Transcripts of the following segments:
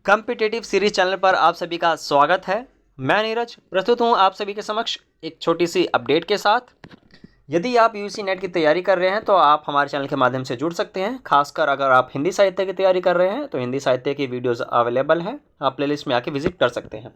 Competitive series channel पर आप सभी का स्वागत है। मैं नीरज प्रस्तुत हूं आप सभी के समक्ष एक छोटी सी अपडेट के साथ। यदि आप यूजी नेट की तैयारी कर रहे हैं तो आप हमारे चैनल के माध्यम से जुड़ सकते हैं। खासकर अगर आप हिंदी साहित्य की तैयारी कर रहे हैं तो हिंदी साहित्य की वीडियोस अवेलेबल हैं, आप प्लेलिस्ट में आके विजिट कर सकते हैं।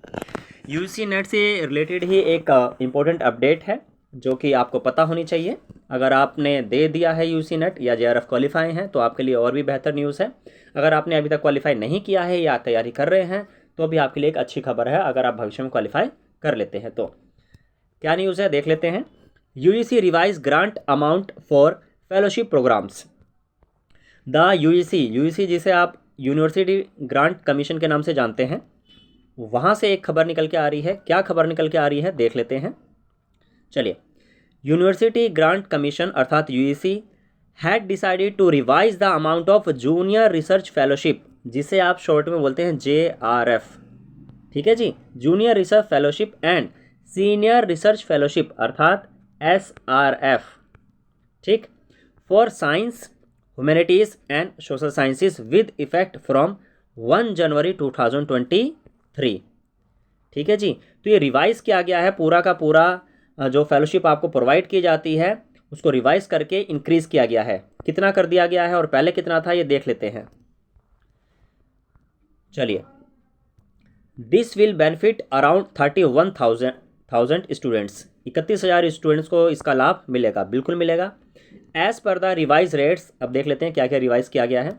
यूजी नेट से रिलेटेड ही एक इम्पोर्टेंट अपडेट है जो कि आपको पता होनी चाहिए। अगर आपने दे दिया है यूजी नेट या जेआरएफ क्वालिफाई हैं तो आपके लिए और भी बेहतर न्यूज़ है। अगर आपने अभी तक क्वालिफाई नहीं किया है या तैयारी कर रहे हैं तो भी आपके लिए एक अच्छी खबर है। अगर आप भविष्य में क्वालिफाई कर लेते हैं तो क्या न्यूज़ है देख लेते हैं। UGC revise grant amount for fellowship programs. The UGC जिसे आप यूनिवर्सिटी ग्रांट कमीशन के नाम से जानते हैं, वहाँ से एक खबर निकल के आ रही है। क्या खबर निकल के आ रही है देख लेते हैं। चलिए, यूनिवर्सिटी ग्रांट कमीशन अर्थात UGC had decided to revise the amount of junior research fellowship, जिसे आप शॉर्ट में बोलते हैं जेआरएफ। ठीक है जी, junior research fellowship and senior research fellowship अर्थात एसआरएफ। ठीक, for science humanities and social sciences with effect from 1 January 2023। ठीक है जी, तो ये रिवाइज किया गया है। पूरा का पूरा जो फेलोशिप आपको प्रोवाइड की जाती है उसको रिवाइज करके इंक्रीज किया गया है। कितना कर दिया गया है और पहले कितना था ये देख लेते हैं। चलिए, this will benefit around 31,000 students. 31,000 students को इसका लाभ मिलेगा, बिल्कुल मिलेगा। As per the revise rates, अब देख लेते हैं क्या क्या रिवाइज किया गया है।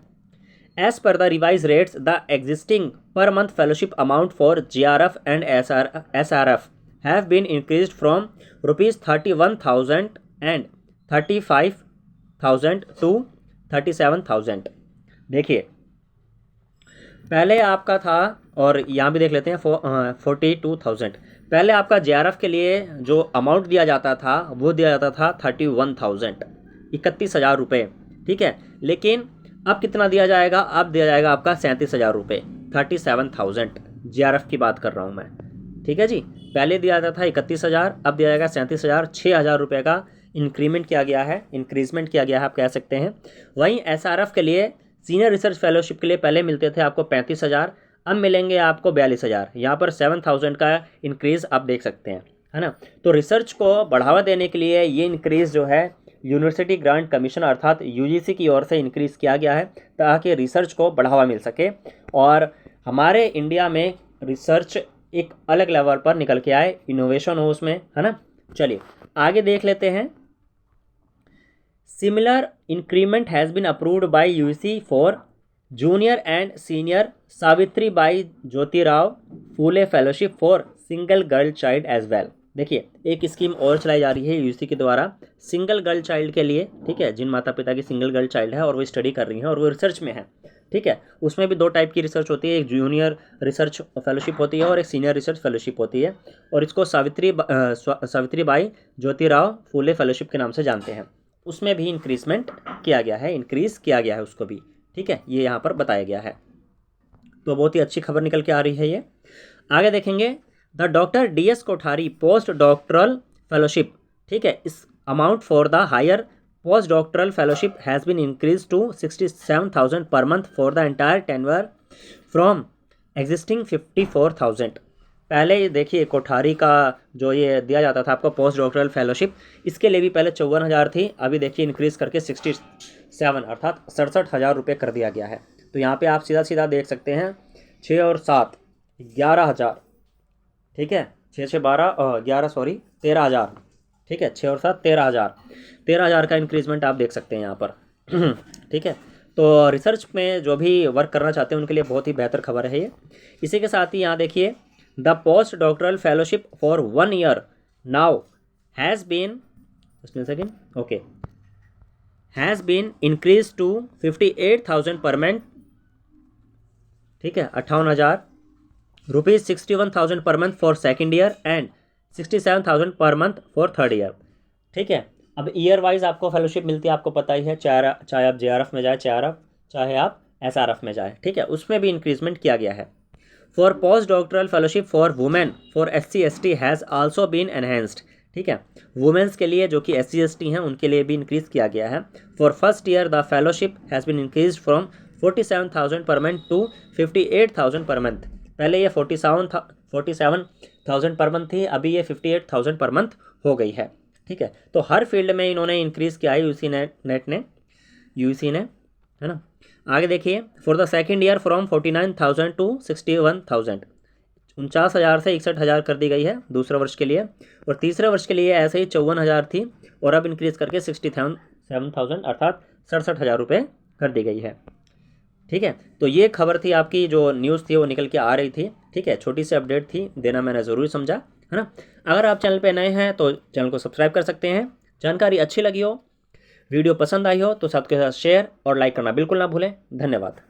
As per the revise rates the existing per month fellowship amount for JRF and SRF have been increased from ₹31,000 and 35,000 to 37,000। देखिए, पहले आपका था, और यहाँ भी देख लेते हैं 42,000। पहले आपका जेआरएफ के लिए जो अमाउंट दिया जाता था वो दिया जाता था 31,000, 31,000 रुपये। ठीक है, लेकिन अब कितना दिया जाएगा? अब दिया जाएगा आपका 37,000 रुपये, 37,000। जेआरएफ की बात कर रहा हूँ मैं। ठीक है जी, पहले दिया जाता था 31,000, अब दिया जाएगा 37,000। 6,000 रुपये का इंक्रीमेंट किया गया है, इंक्रीजमेंट किया गया है आप कह सकते हैं। वहीं एसआरएफ के लिए, सीनियर रिसर्च फेलोशिप के लिए पहले मिलते थे आपको 35,000, अब मिलेंगे आपको 42,000। यहाँ पर 7,000 का इंक्रीज़ आप देख सकते हैं, है ना। तो रिसर्च को बढ़ावा देने के लिए ये इंक्रीज़ जो है यूनिवर्सिटी ग्रांट कमीशन अर्थात यूजीसी की ओर से इंक्रीज़ किया गया है ताकि रिसर्च को बढ़ावा मिल सके और हमारे इंडिया में रिसर्च एक अलग लेवल पर निकल के आए, इनोवेशन हो उसमें, है ना। चलिए आगे देख लेते हैं। Similar increment has been approved by UGC for junior and senior Savitri Bai Jyotirao Phule fellowship for single girl child as well. देखिए, एक स्कीम और चलाई जा रही है यूजीसी के द्वारा सिंगल गर्ल चाइल्ड के लिए। ठीक है, जिन माता पिता की सिंगल गर्ल चाइल्ड है और वो स्टडी कर रही हैं और वो रिसर्च में है। ठीक है, उसमें भी 2 टाइप की रिसर्च होती है, एक जूनियर रिसर्च फेलोशिप होती है और एक सीनियर रिसर्च फेलोशिप होती है, और इसको सावित्री बाई ज्योतिराव फूले फेलोशिप के नाम से जानते हैं। उसमें भी इंक्रीजमेंट किया गया है, इंक्रीज़ किया गया है उसको भी। ठीक है, ये यहाँ पर बताया गया है, तो बहुत ही अच्छी खबर निकल के आ रही है ये। आगे देखेंगे, the doctor DS Kothari post doctoral fellowship. ठीक है, इस amount for the higher post doctoral fellowship has been increase to 67,000 per month for the entire tenure from existing 54,000। पहले देखिए, कोठारी का जो ये दिया जाता था आपको पोस्ट डॉक्टरल फेलोशिप, इसके लिए भी पहले 54,000 थी, अभी देखिए इंक्रीज करके 67 अर्थात 67,000 रुपये कर दिया गया है। तो यहाँ पे आप सीधा सीधा देख सकते हैं 6 और 7 11,000। ठीक है, 6 6 12 11 सॉरी 13,000। ठीक है, 6 और 7 13,000, 13,000 का इंक्रीजमेंट आप देख सकते हैं यहाँ पर। ठीक है, तो रिसर्च में जो भी वर्क करना चाहते हैं उनके लिए बहुत ही बेहतर खबर है ये। इसी के साथ ही यहाँ देखिए, the post doctoral fellowship for 1 year now has been has been increase to 58,000 per month. ठीक है, 58,000 rupees, 61,000 per month for second year and 67,000 per month for third year. ठीक है, अब ईयर वाइज आपको फेलोशिप मिलती है, आपको पता ही है, चाहे आप जेआरएफ में जाए, चाहे आप एसआरएफ में जाए। ठीक है, उसमें भी इंक्रीजमेंट किया गया है। For post doctoral fellowship for women for SC/ST has also been enhanced. ठीक है, वुमेन्स के लिए जो कि SC/ST हैं उनके लिए भी इंक्रीज़ किया गया है। For first year the fellowship has been increase from 47,000 per month to 58,000 per month. पहले ये 47,000 पर मंथ थी, अभी ये 58,000 पर मंथ हो गई है। ठीक है, तो हर फील्ड में इन्होंने इंक्रीज़ किया है यूसी ने, है ना। आगे देखिए, for the second year from 49,000 to 61,000, 49,000 से 61,000 कर दी गई है दूसरे वर्ष के लिए। और तीसरे वर्ष के लिए ऐसे ही 54,000 थी और अब इंक्रीज़ करके 67,000 अर्थात 67,000 रुपये कर दी गई है। ठीक है, तो ये खबर थी, आपकी जो न्यूज़ थी वो निकल के आ रही थी। ठीक है, छोटी सी अपडेट थी, देना मैंने ज़रूरी समझा, है ना। अगर आप चैनल पे नए हैं तो चैनल को सब्सक्राइब कर सकते हैं। जानकारी अच्छी लगी हो, वीडियो पसंद आई हो तो सबके साथ शेयर और लाइक करना बिल्कुल ना भूलें। धन्यवाद।